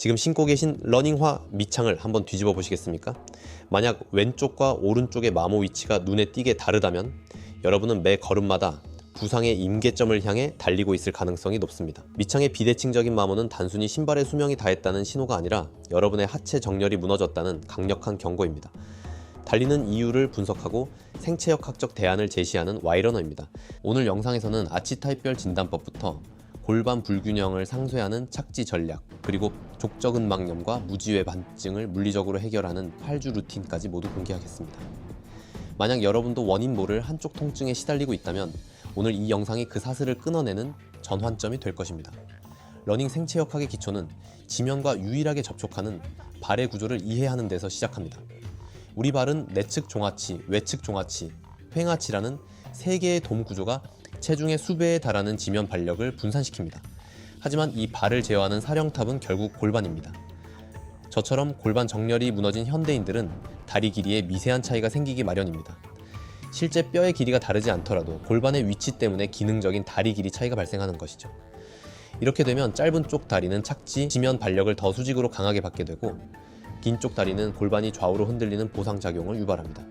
지금 신고 계신 러닝화 밑창을 한번 뒤집어 보시겠습니까? 만약 왼쪽과 오른쪽의 마모 위치가 눈에 띄게 다르다면 여러분은 매 걸음마다 부상의 임계점을 향해 달리고 있을 가능성이 높습니다. 밑창의 비대칭적인 마모는 단순히 신발의 수명이 다했다는 신호가 아니라 여러분의 하체 정렬이 무너졌다는 강력한 경고입니다. 달리는 이유를 분석하고 생체역학적 대안을 제시하는 Y러너입니다. 오늘 영상에서는 아치타입별 진단법부터 골반 불균형을 상쇄하는 착지 전략, 그리고 족저근막염과 무지외 반증을 물리적으로 해결하는 8주 루틴까지 모두 공개하겠습니다. 만약 여러분도 원인 모를 한쪽 통증에 시달리고 있다면 오늘 이 영상이 그 사슬을 끊어내는 전환점이 될 것입니다. 러닝 생체역학의 기초는 지면과 유일하게 접촉하는 발의 구조를 이해하는 데서 시작합니다. 우리 발은 내측 종아치, 외측 종아치, 횡하치라는 세 개의 돔 구조가 체중의 수배에 달하는 지면 발력을 분산시킵니다. 하지만 이 발을 제어하는 사령탑은 결국 골반입니다. 저처럼 골반 정렬이 무너진 현대인들은 다리 길이에 미세한 차이가 생기기 마련입니다. 실제 뼈의 길이가 다르지 않더라도 골반의 위치 때문에 기능적인 다리 길이 차이가 발생하는 것이죠. 이렇게 되면 짧은 쪽 다리는 착지, 지면 발력을 더 수직으로 강하게 받게 되고 긴 쪽 다리는 골반이 좌우로 흔들리는 보상작용을 유발합니다.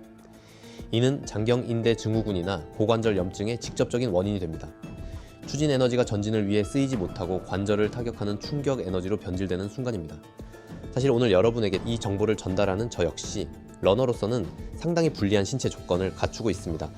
이는 장경인대 증후군이나 고관절 염증의 직접적인 원인이 됩니다. 추진 에너지가 전진을 위해 쓰이지 못하고 관절을 타격하는 충격 에너지로 변질되는 순간입니다. 사실 오늘 여러분에게 이 정보를 전달하는 저 역시 러너로서는 상당히 불리한 신체 조건을 갖추고 있습니다.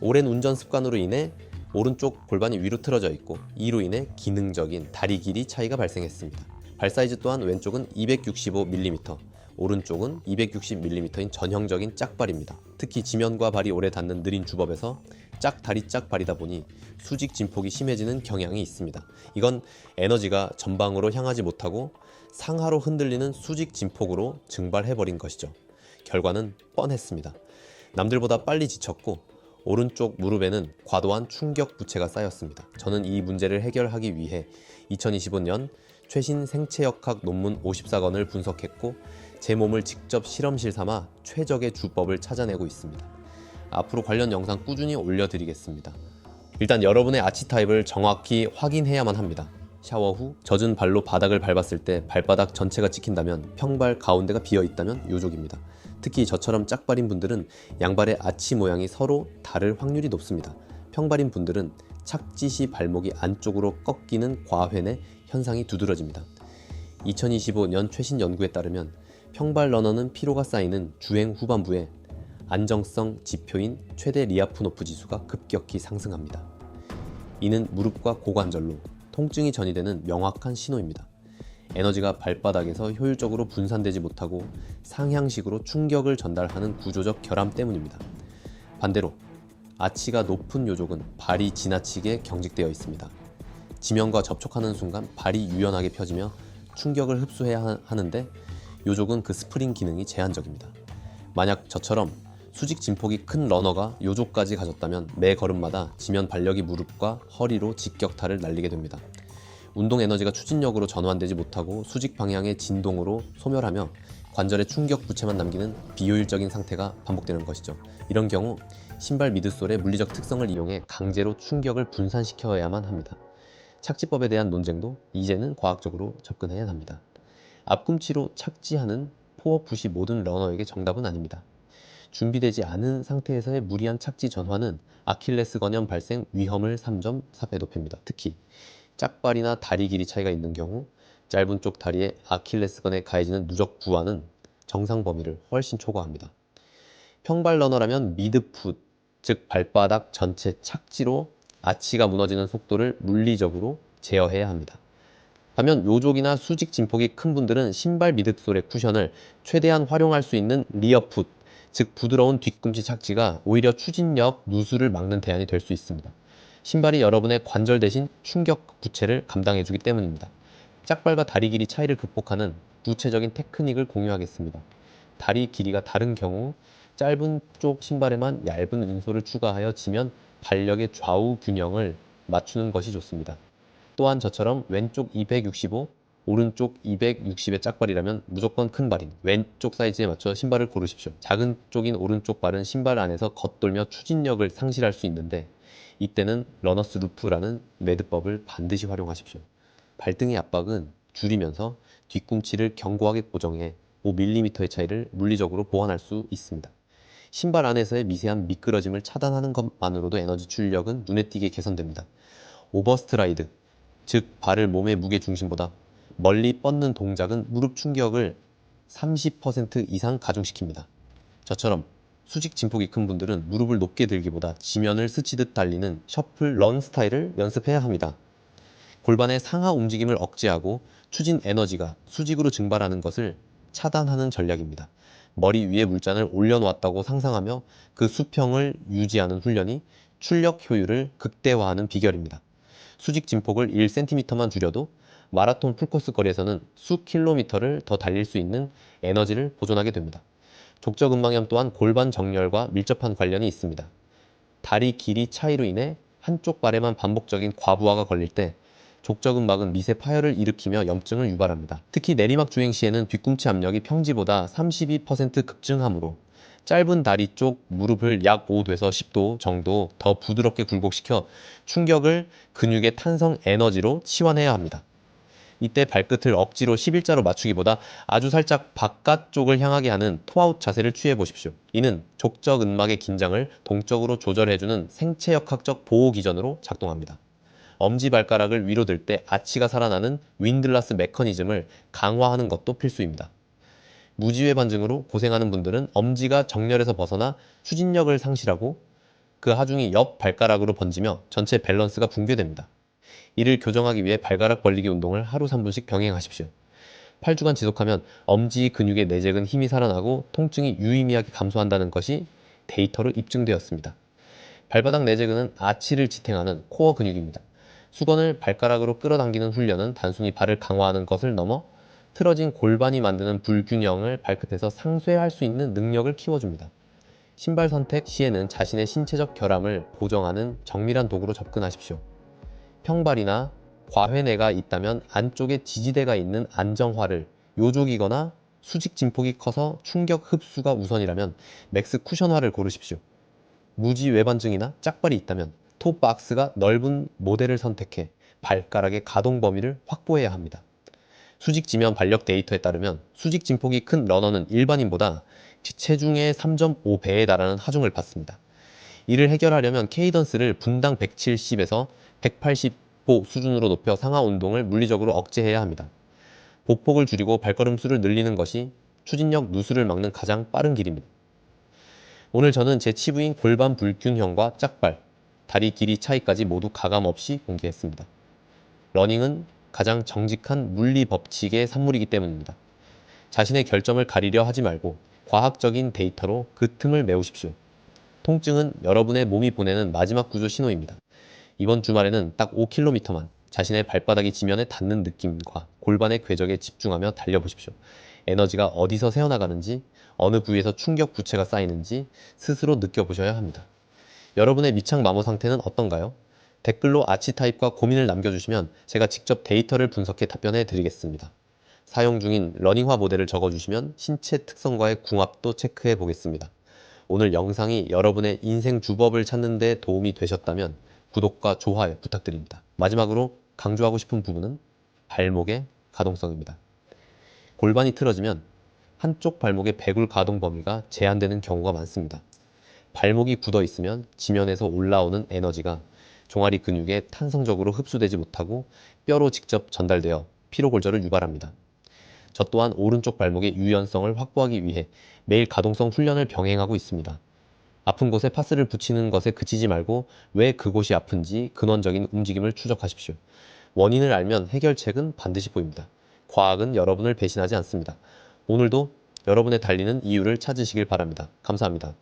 오랜 운전 습관으로 인해 오른쪽 골반이 위로 틀어져 있고 이로 인해 기능적인 다리 길이 차이가 발생했습니다. 발 사이즈 또한 왼쪽은 265mm, 오른쪽은 260mm인 전형적인 짝발입니다. 특히 지면과 발이 오래 닿는 느린 주법에서 짝다리 짝발이다 보니 수직 진폭이 심해지는 경향이 있습니다. 이건 에너지가 전방으로 향하지 못하고 상하로 흔들리는 수직 진폭으로 증발해버린 것이죠. 결과는 뻔했습니다. 남들보다 빨리 지쳤고 오른쪽 무릎에는 과도한 충격 부채가 쌓였습니다. 저는 이 문제를 해결하기 위해 2025년 최신 생체역학 논문 54권을 분석했고 제 몸을 직접 실험실 삼아 최적의 주법을 찾아내고 있습니다. 앞으로 관련 영상 꾸준히 올려드리겠습니다. 일단 여러분의 아치타입을 정확히 확인해야만 합니다. 샤워 후 젖은 발로 바닥을 밟았을 때 발바닥 전체가 찍힌다면, 평발 가운데가 비어있다면 요족입니다. 특히 저처럼 짝발인 분들은 양발의 아치 모양이 서로 다를 확률이 높습니다. 평발인 분들은 착지 시 발목이 안쪽으로 꺾이는 과회내 현상이 두드러집니다. 2025년 최신 연구에 따르면 평발 러너는 피로가 쌓이는 주행 후반부에 안정성 지표인 최대 리아프노프 지수가 급격히 상승합니다. 이는 무릎과 고관절로 통증이 전이되는 명확한 신호입니다. 에너지가 발바닥에서 효율적으로 분산되지 못하고 상향식으로 충격을 전달하는 구조적 결함 때문입니다. 반대로 아치가 높은 요족은 발이 지나치게 경직되어 있습니다. 지면과 접촉하는 순간 발이 유연하게 펴지며 충격을 흡수해야 하는데 요족은 그 스프링 기능이 제한적입니다. 만약 저처럼 수직 진폭이 큰 러너가 요족까지 가졌다면 매 걸음마다 지면 발력이 무릎과 허리로 직격타를 날리게 됩니다. 운동 에너지가 추진력으로 전환되지 못하고 수직 방향의 진동으로 소멸하며 관절에 충격 부채만 남기는 비효율적인 상태가 반복되는 것이죠. 이런 경우 신발 미드솔의 물리적 특성을 이용해 강제로 충격을 분산시켜야만 합니다. 착지법에 대한 논쟁도 이제는 과학적으로 접근해야 합니다. 앞꿈치로 착지하는 포어풋이 모든 러너에게 정답은 아닙니다. 준비되지 않은 상태에서의 무리한 착지 전환은 아킬레스 건염 발생 위험을 3.4배 높입니다. 특히 짝발이나 다리 길이 차이가 있는 경우 짧은 쪽 다리에 아킬레스건에 가해지는 누적 부하는 정상 범위를 훨씬 초과합니다. 평발 러너라면 미드풋, 즉 발바닥 전체 착지로 아치가 무너지는 속도를 물리적으로 제어해야 합니다. 반면 요족이나 수직 진폭이 큰 분들은 신발 미드솔의 쿠션을 최대한 활용할 수 있는 리어풋, 즉 부드러운 뒤꿈치 착지가 오히려 추진력 누수를 막는 대안이 될 수 있습니다. 신발이 여러분의 관절 대신 충격 부채를 감당해주기 때문입니다. 짝발과 다리 길이 차이를 극복하는 구체적인 테크닉을 공유하겠습니다. 다리 길이가 다른 경우 짧은 쪽 신발에만 얇은 인솔을 추가하여 지면 발력의 좌우 균형을 맞추는 것이 좋습니다. 또한 저처럼 왼쪽 265, 오른쪽 260의 짝발이라면 무조건 큰 발인 왼쪽 사이즈에 맞춰 신발을 고르십시오. 작은 쪽인 오른쪽 발은 신발 안에서 겉돌며 추진력을 상실할 수 있는데 이때는 러너스 루프라는 매듭법을 반드시 활용하십시오. 발등의 압박은 줄이면서 뒤꿈치를 견고하게 고정해 5mm의 차이를 물리적으로 보완할 수 있습니다. 신발 안에서의 미세한 미끄러짐을 차단하는 것만으로도 에너지 출력은 눈에 띄게 개선됩니다. 오버스트라이드, 즉 발을 몸의 무게 중심보다 멀리 뻗는 동작은 무릎 충격을 30% 이상 가중시킵니다. 저처럼 수직 진폭이 큰 분들은 무릎을 높게 들기보다 지면을 스치듯 달리는 셔플 런 스타일을 연습해야 합니다. 골반의 상하 움직임을 억제하고 추진 에너지가 수직으로 증발하는 것을 차단하는 전략입니다. 머리 위에 물잔을 올려놓았다고 상상하며 그 수평을 유지하는 훈련이 출력 효율을 극대화하는 비결입니다. 수직 진폭을 1cm만 줄여도 마라톤 풀코스 거리에서는 수 킬로미터를 더 달릴 수 있는 에너지를 보존하게 됩니다. 족저근막염 또한 골반 정렬과 밀접한 관련이 있습니다. 다리 길이 차이로 인해 한쪽 발에만 반복적인 과부하가 걸릴 때 족저근막은 미세 파열을 일으키며 염증을 유발합니다. 특히 내리막 주행 시에는 뒤꿈치 압력이 평지보다 32% 급증하므로 짧은 다리 쪽 무릎을 약 5도에서 10도 정도 더 부드럽게 굴곡시켜 충격을 근육의 탄성 에너지로 치환해야 합니다. 이때 발끝을 억지로 11자로 맞추기보다 아주 살짝 바깥쪽을 향하게 하는 토아웃 자세를 취해 보십시오. 이는 족저근막의 긴장을 동적으로 조절해주는 생체역학적 보호 기전으로 작동합니다. 엄지발가락을 위로 들 때 아치가 살아나는 윈들라스 메커니즘을 강화하는 것도 필수입니다. 무지외 반증으로 고생하는 분들은 엄지가 정렬에서 벗어나 추진력을 상실하고 그 하중이 옆 발가락으로 번지며 전체 밸런스가 붕괴됩니다. 이를 교정하기 위해 발가락 벌리기 운동을 하루 3분씩 병행하십시오. 8주간 지속하면 엄지 근육의 내재근 힘이 살아나고 통증이 유의미하게 감소한다는 것이 데이터로 입증되었습니다. 발바닥 내재근은 아치를 지탱하는 코어 근육입니다. 수건을 발가락으로 끌어당기는 훈련은 단순히 발을 강화하는 것을 넘어 틀어진 골반이 만드는 불균형을 발끝에서 상쇄할 수 있는 능력을 키워줍니다. 신발 선택 시에는 자신의 신체적 결함을 보정하는 정밀한 도구로 접근하십시오. 평발이나 과회내가 있다면 안쪽에 지지대가 있는 안정화를, 요족이거나 수직 진폭이 커서 충격 흡수가 우선이라면 맥스 쿠션화를 고르십시오. 무지 외반증이나 짝발이 있다면 토박스가 넓은 모델을 선택해 발가락의 가동 범위를 확보해야 합니다. 수직 지면 반력 데이터에 따르면 수직 진폭이 큰 러너는 일반인보다 체중의 3.5배에 달하는 하중을 받습니다. 이를 해결하려면 케이던스를 분당 170에서 180보 수준으로 높여 상하 운동을 물리적으로 억제해야 합니다. 보폭을 줄이고 발걸음 수를 늘리는 것이 추진력 누수를 막는 가장 빠른 길입니다. 오늘 저는 제 치부인 골반 불균형과 짝발, 다리 길이 차이까지 모두 가감 없이 공개했습니다. 러닝은 가장 정직한 물리 법칙의 산물이기 때문입니다. 자신의 결점을 가리려 하지 말고 과학적인 데이터로 그 틈을 메우십시오. 통증은 여러분의 몸이 보내는 마지막 구조 신호입니다. 이번 주말에는 딱 5km만 자신의 발바닥이 지면에 닿는 느낌과 골반의 궤적에 집중하며 달려보십시오. 에너지가 어디서 새어나가는지, 어느 부위에서 충격 부채가 쌓이는지 스스로 느껴보셔야 합니다. 여러분의 밑창 마모 상태는 어떤가요? 댓글로 아치 타입과 고민을 남겨주시면 제가 직접 데이터를 분석해 답변해 드리겠습니다. 사용 중인 러닝화 모델을 적어주시면 신체 특성과의 궁합도 체크해 보겠습니다. 오늘 영상이 여러분의 인생 주법을 찾는 데 도움이 되셨다면 구독과 좋아요 부탁드립니다. 마지막으로 강조하고 싶은 부분은 발목의 가동성입니다. 골반이 틀어지면 한쪽 발목의 배굴 가동 범위가 제한되는 경우가 많습니다. 발목이 굳어 있으면 지면에서 올라오는 에너지가 종아리 근육에 탄성적으로 흡수되지 못하고 뼈로 직접 전달되어 피로골절을 유발합니다. 저 또한 오른쪽 발목의 유연성을 확보하기 위해 매일 가동성 훈련을 병행하고 있습니다. 아픈 곳에 파스를 붙이는 것에 그치지 말고 왜 그곳이 아픈지 근원적인 움직임을 추적하십시오. 원인을 알면 해결책은 반드시 보입니다. 과학은 여러분을 배신하지 않습니다. 오늘도 여러분의 달리는 이유를 찾으시길 바랍니다. 감사합니다.